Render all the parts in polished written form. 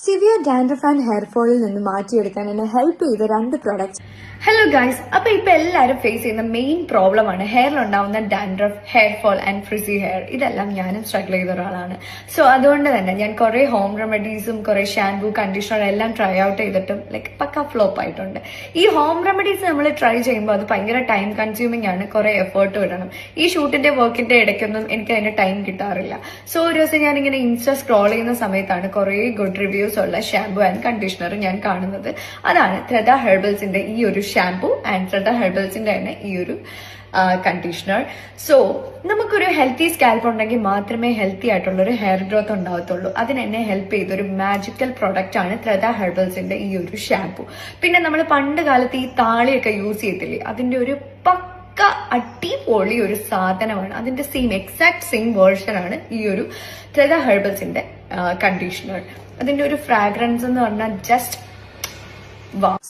Severe dandruff and hair ഫോളിൽ നിന്ന് മാറ്റിയെടുക്കാൻ എന്നെ ഹെൽപ്പ് ചെയ്ത 2 പ്രൊഡക്ട്സ്. ഹലോ ഗൈസ്, അപ്പൊ ഇപ്പൊ എല്ലാവരും ഫേസ് ചെയ്യുന്ന മെയിൻ പ്രോബ്ലം ആണ് ഹെയറിൽ ഉണ്ടാവുന്ന dandruff, hair fall and frizzy hair. ഇതെല്ലാം ഞാനും സ്ട്രഗിൾ ചെയ്ത ഒരാളാണ്. സോ അതുകൊണ്ട് തന്നെ ഞാൻ കുറെ ഹോം റെമഡീസും കുറെ ഷാംപൂ, കണ്ടീഷണർ എല്ലാം ട്രൈ ഔട്ട് ചെയ്തിട്ടും പക്ക ഫ്ലോപ്പ് ആയിട്ടുണ്ട്. ഈ ഹോം റെമഡീസ് നമ്മൾ ട്രൈ ചെയ്യുമ്പോൾ അത് ഭയങ്കര ടൈം കൺസ്യൂമിംഗ് ആണ്, കുറെ എഫേർട്ട് ഇടണം. ഈ ഷൂട്ടിന്റെ വർക്കിന്റെ ഇടയ്ക്കൊന്നും എനിക്ക് അതിന് ടൈം കിട്ടാറില്ല. സോ ഒരു ദിവസം ഞാൻ ഇങ്ങനെ ഇൻസ്റ്റ സ്ക്രോൾ ചെയ്യുന്ന സമയത്താണ് കുറെ ഗുഡ് റിവ്യൂസ് ഉള്ള ഷാംപൂ ആൻഡ് കണ്ടീഷണർ ഞാൻ കാണുന്നത്. അതാണ് ത്രദ ഹെർബൽസിന്റെ ഈ ഒരു ഷാംപൂ ആൻഡ് ത്രദ ഹെർബൽസിന്റെ തന്നെ ഈ ഒരു കണ്ടീഷണർ. സോ നമുക്കൊരു ഹെൽത്തി സ്കാൽപ്പ് ഉണ്ടെങ്കിൽ മാത്രമേ ഹെൽത്തി ആയിട്ടുള്ള ഒരു ഹെയർ ഗ്രോത്ത് ഉണ്ടാവത്തുള്ളൂ. അതിനെന്നെ ഹെൽപ്പ് ചെയ്ത ഒരു മാജിക്കൽ പ്രൊഡക്റ്റ് ആണ് ത്രദ ഹെർബൽസിന്റെ ഈ ഒരു ഷാംപൂ. പിന്നെ നമ്മൾ പണ്ട് കാലത്ത് ഈ താളിയൊക്കെ യൂസ് ചെയ്തില്ലേ, അതിന്റെ ഒരു അടിപൊളി ഒരു സാധനമാണ്. അതിന്റെ എക്സാക്ട് സെയിം വേർഷൻ ആണ് ഈ ഒരു ത്രദ ഹെർബൽസിന്റെ കണ്ടീഷണർ. അതിന്റെ ഒരു ഫ്രാഗ്രൻസ് എന്ന് പറഞ്ഞാൽ just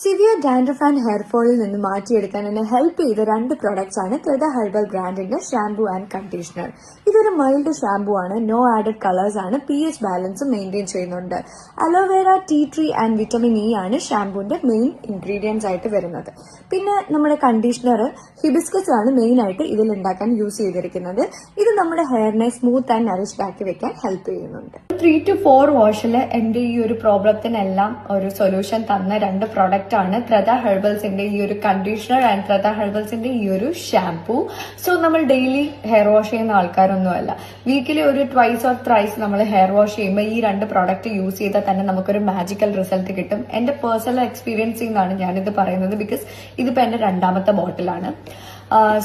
severe dandruff and hair ഫോളിൽ നിന്ന് മാറ്റിയെടുക്കാൻ എന്നെ ഹെൽപ്പ് ചെയ്ത 2 പ്രൊഡക്ട്സ് ആണ് ത്രദ ഹെർബൽ ബ്രാൻഡിന്റെ ഷാംപൂ ആൻഡ് കണ്ടീഷണർ. ഇതൊരു മൈൽഡ് ഷാംപൂ ആണ്, നോ ആഡഡ് കളേഴ്സ് ആണ്, pH ബാലൻസും മെയിൻറ്റെയിൻ ചെയ്യുന്നുണ്ട്. Aloe vera, tea tree and vitamin E ആണ് ഷാംപൂന്റെ മെയിൻ ഇൻഗ്രീഡിയൻസ് ആയിട്ട് വരുന്നത്. പിന്നെ നമ്മുടെ കണ്ടീഷണർ ഹിബിസ്കസ് ആണ് മെയിൻ ആയിട്ട് ഇതിൽ ഉണ്ടാക്കാൻ യൂസ് ചെയ്തിരിക്കുന്നത്. ഇത് നമ്മുടെ ഹെയറിനെ സ്മൂത്ത് ആൻഡ് നറിഷ്ഡ് ആക്കി വെക്കാൻ ഹെൽപ്പ് ചെയ്യുന്നുണ്ട്. 3 to 4 വാഷിൽ എന്റെ ഈ ഒരു പ്രോബ്ലത്തിനെല്ലാം ഒരു സൊല്യൂഷൻ തന്ന 2 പ്രോഡക്റ്റ് ആണ് ത്രദ ഹെർബൽസിന്റെ ഈ ഒരു കണ്ടീഷണർ ആൻഡ് ത്രദ ഹെർബൽസിന്റെ ഈ ഒരു ഷാംപൂ. സോ നമ്മൾ ഡെയിലി ഹെയർ വാഷ് ചെയ്യുന്ന ആൾക്കാരൊന്നുമല്ല. വീക്കിലി ഒരു ട്വൈസ് ഓർ ത്രൈസ് നമ്മൾ ഹെയർ വാഷ് ചെയ്യുമ്പോൾ ഈ 2 പ്രോഡക്റ്റ് യൂസ് ചെയ്താൽ തന്നെ നമുക്കൊരു മാജിക്കൽ റിസൾട്ട് കിട്ടും. എന്റെ പേഴ്സണൽ എക്സ്പീരിയൻസിൽ നിന്നാണ് ഞാനിത് പറയുന്നത്, ബിക്കോസ് ഇതിപ്പോ എന്റെ 2ാമത്തെ ബോട്ടിലാണ്.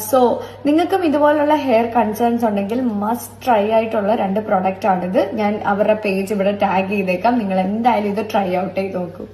സോ നിങ്ങൾക്കും ഇതുപോലുള്ള ഹെയർ കൺസേൺസ് ഉണ്ടെങ്കിൽ മസ്റ്റ് ട്രൈ ആയിട്ടുള്ള 2 പ്രോഡക്റ്റ് ആണിത്. ഞാൻ അവരുടെ പേജ് ഇവിടെ ടാഗ് ചെയ്തേക്കാം. നിങ്ങൾ എന്തായാലും ഇത് ട്രൈ ഔട്ട് ചെയ്ത് നോക്കൂ.